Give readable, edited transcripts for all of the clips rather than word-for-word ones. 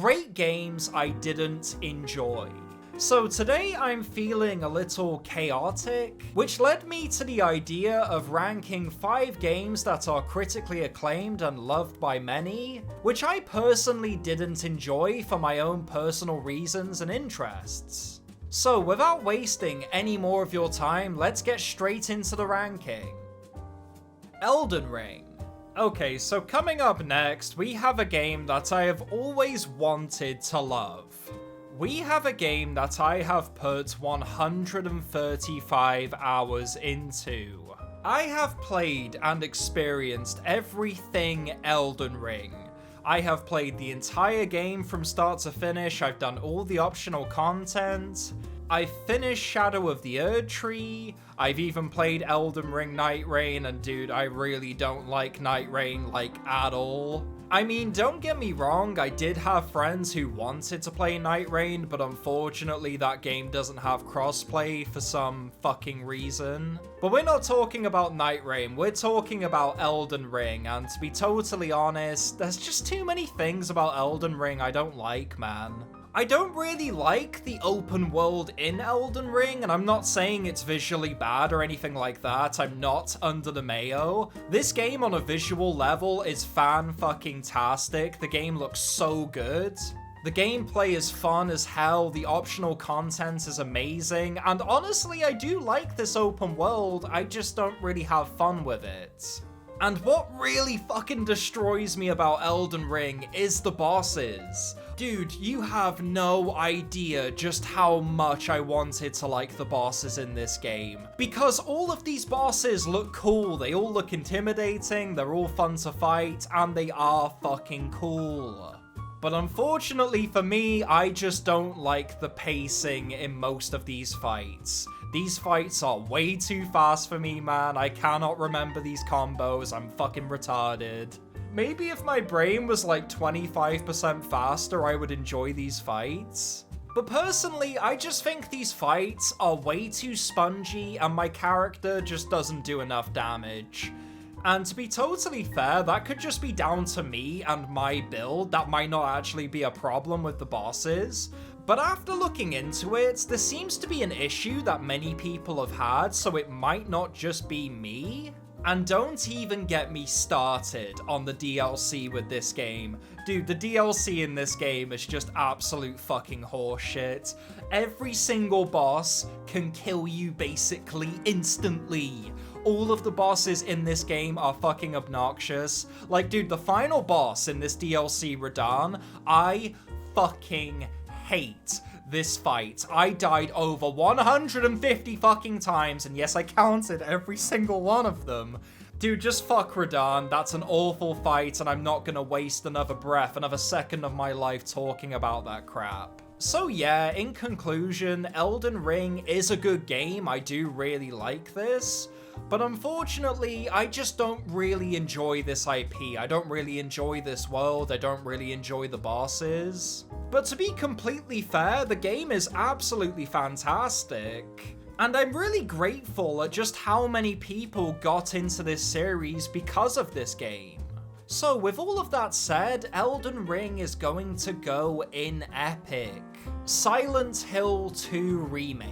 great games I didn't enjoy. So today I'm feeling a little chaotic, which led me to the idea of ranking 5 games that are critically acclaimed and loved by many, which I personally didn't enjoy for my own personal reasons and interests. So without wasting any more of your time, let's get straight into the ranking. Elden Ring. Okay, so coming up next, we have a game that I have always wanted to love. We have a game that I have put 135 hours into. I have played and experienced everything Elden Ring. I have played the entire game from start to finish. I've done all the optional content. I've finished Shadow of the Erdtree. I've even played Elden Ring Night Rain, and dude, I really don't like Night Rain, like, at all. I mean, don't get me wrong, I did have friends who wanted to play Night Rain, but unfortunately that game doesn't have crossplay for some fucking reason. But we're not talking about Night Rain, we're talking about Elden Ring, and to be totally honest, there's just too many things about Elden Ring I don't like, man. I don't really like the open world in Elden Ring, and I'm not saying it's visually bad or anything like that. I'm not under the mayo. This game on a visual level is fan-fucking-tastic. The game looks so good. The gameplay is fun as hell, the optional content is amazing, and honestly, I do like this open world, I just don't really have fun with it. And what really fucking destroys me about Elden Ring is the bosses. Dude, you have no idea just how much I wanted to like the bosses in this game. Because all of these bosses look cool, they all look intimidating, they're all fun to fight, and they are fucking cool. But unfortunately for me, I just don't like the pacing in most of these fights. These fights are way too fast for me, man. I cannot remember these combos. I'm fucking retarded. Maybe if my brain was like 25% faster, I would enjoy these fights. But personally, I just think these fights are way too spongy and my character just doesn't do enough damage. And to be totally fair, that could just be down to me and my build. That might not actually be a problem with the bosses. But after looking into it, there seems to be an issue that many people have had, so it might not just be me. And don't even get me started on the DLC with this game. Dude, the DLC in this game is just absolute fucking horseshit. Every single boss can kill you basically instantly. All of the bosses in this game are fucking obnoxious. Like, dude, the final boss in this DLC, Radahn, I fucking hate this fight. I died over 150 fucking times, and yes, I counted every single one of them. Dude, just fuck Radahn. That's an awful fight, and I'm not gonna waste another second of my life talking about that crap. So yeah, in conclusion, Elden Ring is a good game. I do really like this. But unfortunately, I just don't really enjoy this IP. I don't really enjoy this world. I don't really enjoy the bosses. But to be completely fair, the game is absolutely fantastic. And I'm really grateful at just how many people got into this series because of this game. So with all of that said, Elden Ring is going to go in epic. Silent Hill 2 Remake.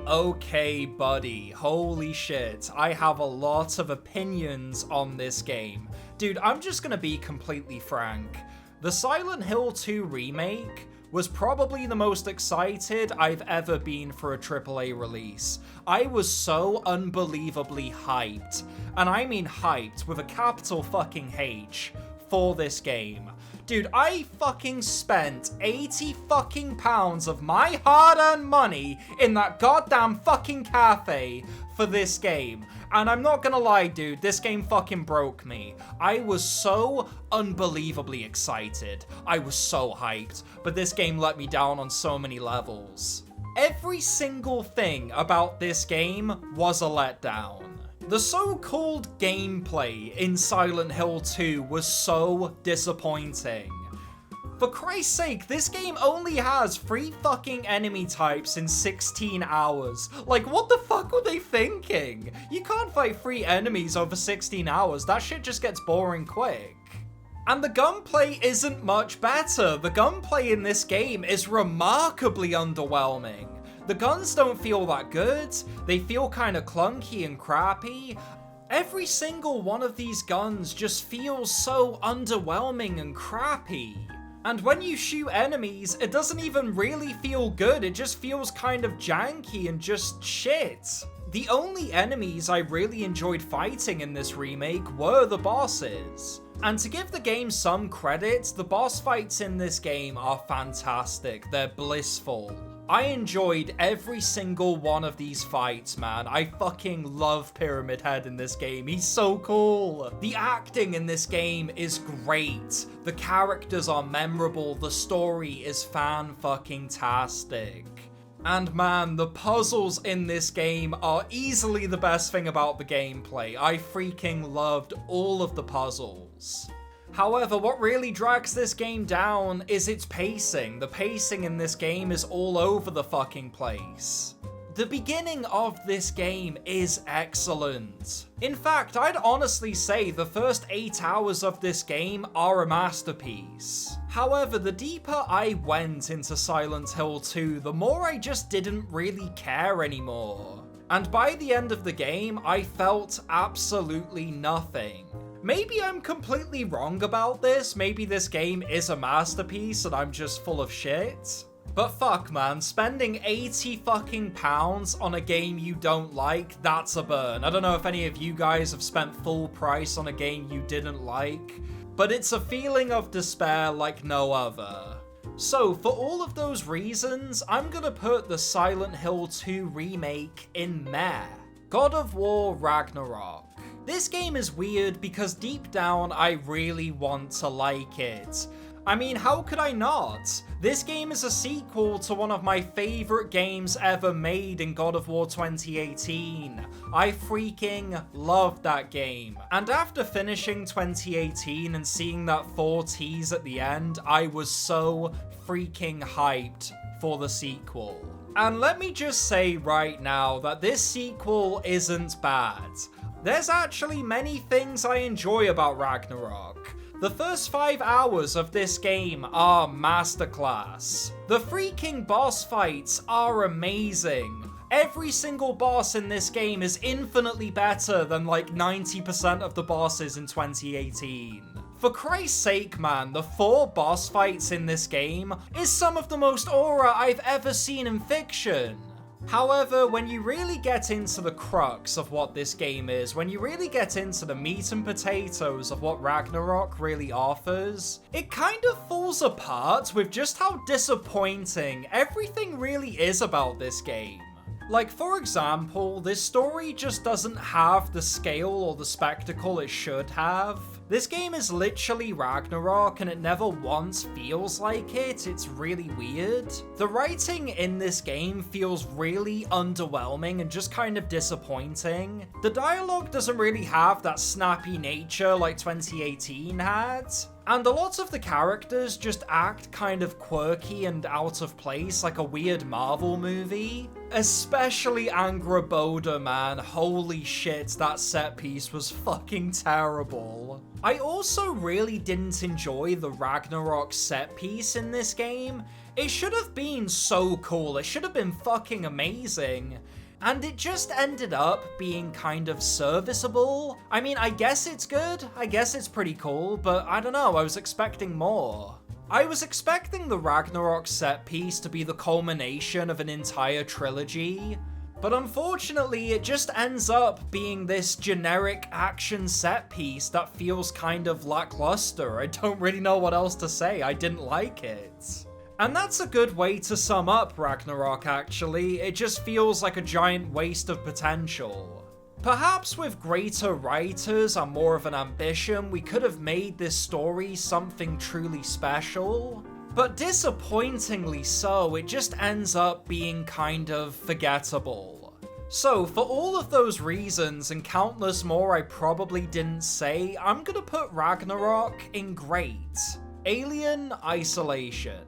Okay, buddy, holy shit, I have a lot of opinions on this game. Dude, I'm just gonna be completely frank. The Silent Hill 2 remake was probably the most excited I've ever been for a AAA release. I was so unbelievably hyped, and I mean hyped with a capital fucking H, for this game. Dude, I fucking spent 80 fucking pounds of my hard-earned money in that goddamn fucking cafe for this game. And I'm not gonna lie, dude, this game fucking broke me. I was so unbelievably excited. I was so hyped, but this game let me down on so many levels. Every single thing about this game was a letdown. The so-called gameplay in Silent Hill 2 was so disappointing. For Christ's sake, this game only has 3 fucking enemy types in 16 hours. Like, what the fuck were they thinking? You can't fight 3 enemies over 16 hours. That shit just gets boring quick. And the gunplay isn't much better. The gunplay in this game is remarkably underwhelming. The guns don't feel that good, they feel kind of clunky and crappy. Every single one of these guns just feels so underwhelming and crappy. And when you shoot enemies, it doesn't even really feel good, it just feels kind of janky and just shit. The only enemies I really enjoyed fighting in this remake were the bosses. And to give the game some credit, the boss fights in this game are fantastic, they're blissful. I enjoyed every single one of these fights, man. I fucking love Pyramid Head in this game. He's so cool. The acting in this game is great. The characters are memorable. The story is fan-fucking-tastic. And man, the puzzles in this game are easily the best thing about the gameplay. I freaking loved all of the puzzles. However, what really drags this game down is its pacing. The pacing in this game is all over the fucking place. The beginning of this game is excellent. In fact, I'd honestly say the first 8 hours of this game are a masterpiece. However, the deeper I went into Silent Hill 2, the more I just didn't really care anymore. And by the end of the game, I felt absolutely nothing. Maybe I'm completely wrong about this, maybe this game is a masterpiece and I'm just full of shit. But fuck man, spending 80 fucking pounds on a game you don't like, that's a burn. I don't know if any of you guys have spent full price on a game you didn't like, but it's a feeling of despair like no other. So for all of those reasons, I'm gonna put the Silent Hill 2 remake in meh. God of War Ragnarok. This game is weird because deep down I really want to like it. I mean, how could I not? This game is a sequel to one of my favorite games ever made in God of War 2018. I freaking loved that game. And after finishing 2018 and seeing that 4 Ts at the end, I was so freaking hyped for the sequel. And let me just say right now that this sequel isn't bad. There's actually many things I enjoy about Ragnarok. The first 5 hours of this game are masterclass. The freaking boss fights are amazing. Every single boss in this game is infinitely better than like 90% of the bosses in 2018. For Christ's sake, man, the 4 boss fights in this game is some of the most aura I've ever seen in fiction. However, when you really get into the crux of what this game is, when you really get into the meat and potatoes of what Ragnarok really offers, it kind of falls apart with just how disappointing everything really is about this game. Like, for example, this story just doesn't have the scale or the spectacle it should have. This game is literally Ragnarok and it never once feels like it. It's really weird. The writing in this game feels really underwhelming and just kind of disappointing. The dialogue doesn't really have that snappy nature like 2018 had. And a lot of the characters just act kind of quirky and out of place, like a weird Marvel movie. Especially Angraboda, man. Holy shit, that set piece was fucking terrible. I also really didn't enjoy the Ragnarok set piece in this game. It should have been so cool, it should have been fucking amazing. And it just ended up being kind of serviceable. I mean, I guess it's good, I guess it's pretty cool, but I don't know, I was expecting more. I was expecting the Ragnarok set piece to be the culmination of an entire trilogy, but unfortunately it just ends up being this generic action set piece that feels kind of lackluster. I don't really know what else to say, I didn't like it. And that's a good way to sum up Ragnarok, actually. It just feels like a giant waste of potential. Perhaps with greater writers and more of an ambition, we could have made this story something truly special. But disappointingly so, it just ends up being kind of forgettable. So, for all of those reasons and countless more I probably didn't say, I'm gonna put Ragnarok in great. Alien Isolation.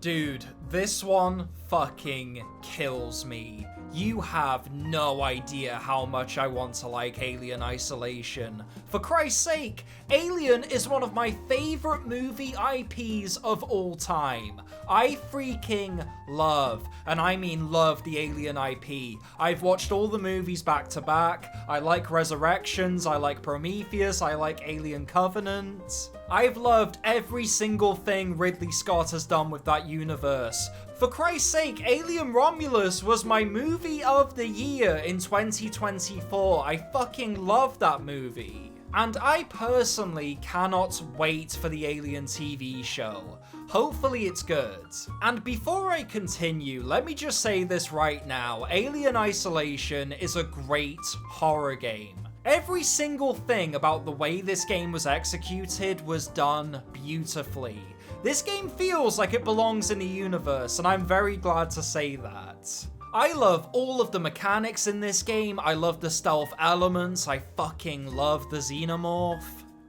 Dude, this one fucking kills me. You have no idea how much I want to like Alien Isolation. For Christ's sake, Alien is one of my favorite movie IPs of all time. I freaking love, and I mean love, the Alien IP. I've watched all the movies back to back. I like Resurrections, I like Prometheus, I like Alien Covenant. I've loved every single thing Ridley Scott has done with that universe. For Christ's sake, Alien Romulus was my movie of the year in 2024. I fucking love that movie. And I personally cannot wait for the Alien TV show. Hopefully it's good. And before I continue, let me just say this right now. Alien Isolation is a great horror game. Every single thing about the way this game was executed was done beautifully. This game feels like it belongs in the universe, and I'm very glad to say that. I love all of the mechanics in this game. I love the stealth elements. I fucking love the xenomorph.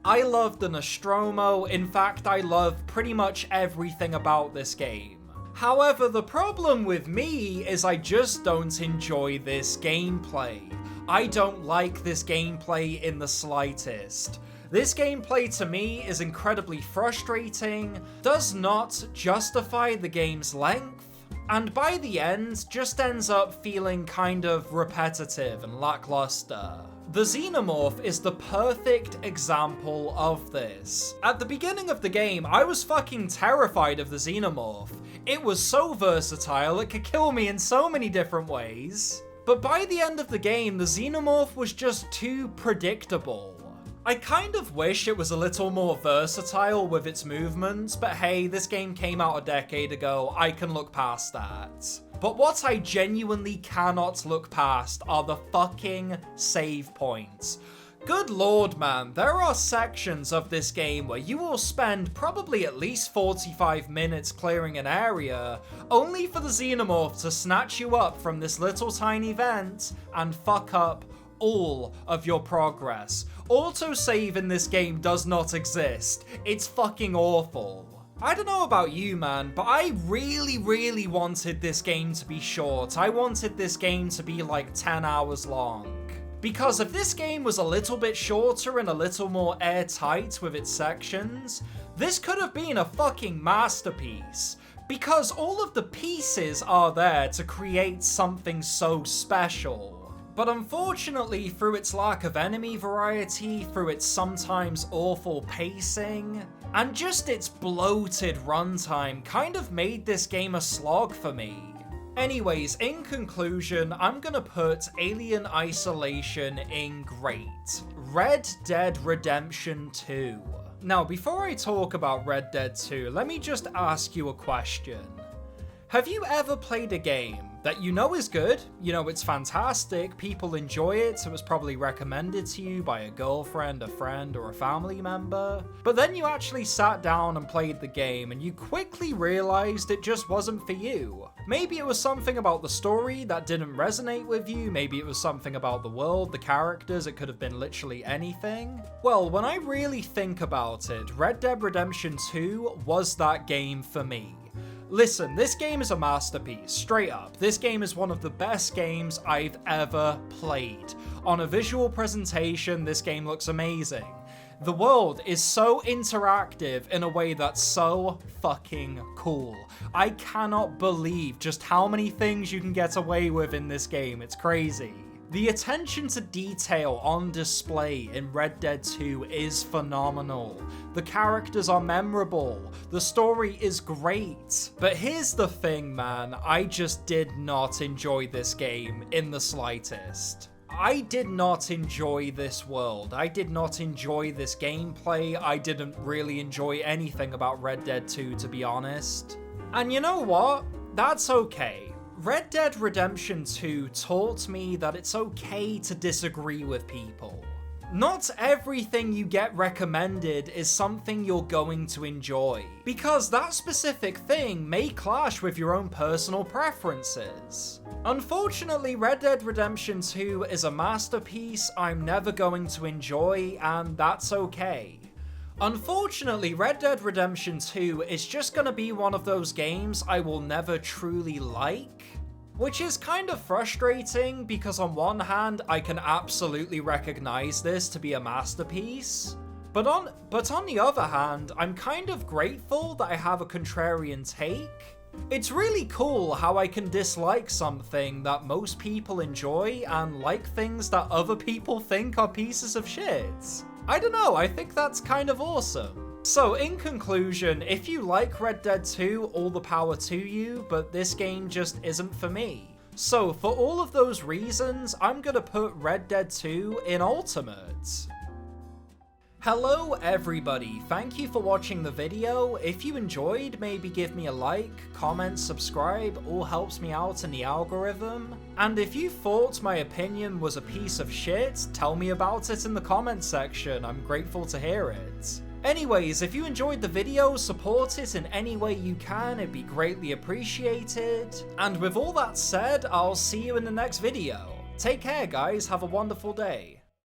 I love the Nostromo. In fact, I love pretty much everything about this game. However, the problem with me is I just don't enjoy this gameplay. I don't like this gameplay in the slightest. This gameplay to me is incredibly frustrating, does not justify the game's length, and by the end just ends up feeling kind of repetitive and lackluster. The Xenomorph is the perfect example of this. At the beginning of the game, I was fucking terrified of the Xenomorph. It was so versatile, it could kill me in so many different ways. But by the end of the game, the Xenomorph was just too predictable. I kind of wish it was a little more versatile with its movements, but hey, this game came out a decade ago, I can look past that. But what I genuinely cannot look past are the fucking save points. Good lord, man, there are sections of this game where you will spend probably at least 45 minutes clearing an area, only for the Xenomorph to snatch you up from this little tiny vent and fuck up all of your progress. Autosave in this game does not exist. It's fucking awful. I don't know about you, man, but I really wanted this game to be short. I wanted this game to be like 10 hours long. Because if this game was a little bit shorter and a little more airtight with its sections, this could have been a fucking masterpiece. Because all of the pieces are there to create something so special. But unfortunately, through its lack of enemy variety, through its sometimes awful pacing, and just its bloated runtime kind of made this game a slog for me. Anyways, in conclusion, I'm gonna put Alien Isolation in great. Red Dead Redemption 2. Now, before I talk about Red Dead 2, let me just ask you a question. Have you ever played a game that you know is good, you know it's fantastic, people enjoy it, so it was probably recommended to you by a girlfriend, a friend, or a family member, but then you actually sat down and played the game and you quickly realized it just wasn't for you? Maybe it was something about the story that didn't resonate with you, maybe it was something about the world, the characters, it could have been literally anything. Well, when I really think about it, Red Dead Redemption 2 was that game for me. Listen, this game is a masterpiece, straight up. This game is one of the best games I've ever played. On a visual presentation, this game looks amazing. The world is so interactive in a way that's so fucking cool. I cannot believe just how many things you can get away with in this game, it's crazy. The attention to detail on display in Red Dead 2 is phenomenal. The characters are memorable. The story is great. But here's the thing, man. I just did not enjoy this game in the slightest. I did not enjoy this world. I did not enjoy this gameplay. I didn't really enjoy anything about Red Dead 2, to be honest. And you know what? That's okay. Red Dead Redemption 2 taught me that it's okay to disagree with people. Not everything you get recommended is something you're going to enjoy, because that specific thing may clash with your own personal preferences. Unfortunately, Red Dead Redemption 2 is a masterpiece I'm never going to enjoy, and that's okay. Unfortunately, Red Dead Redemption 2 is just gonna be one of those games I will never truly like. Which is kind of frustrating because on one hand, I can absolutely recognize this to be a masterpiece. But on the other hand, I'm kind of grateful that I have a contrarian take. It's really cool how I can dislike something that most people enjoy and like things that other people think are pieces of shit. I don't know, I think that's kind of awesome. So in conclusion, if you like Red Dead 2, all the power to you, but this game just isn't for me. So for all of those reasons, I'm gonna put Red Dead 2 in Ultimate. Hello everybody, thank you for watching the video. If you enjoyed, maybe give me a like, comment, subscribe, all helps me out in the algorithm. And if you thought my opinion was a piece of shit, tell me about it in the comment section, I'm grateful to hear it. Anyways, if you enjoyed the video, support it in any way you can, it'd be greatly appreciated. And with all that said, I'll see you in the next video. Take care guys, have a wonderful day.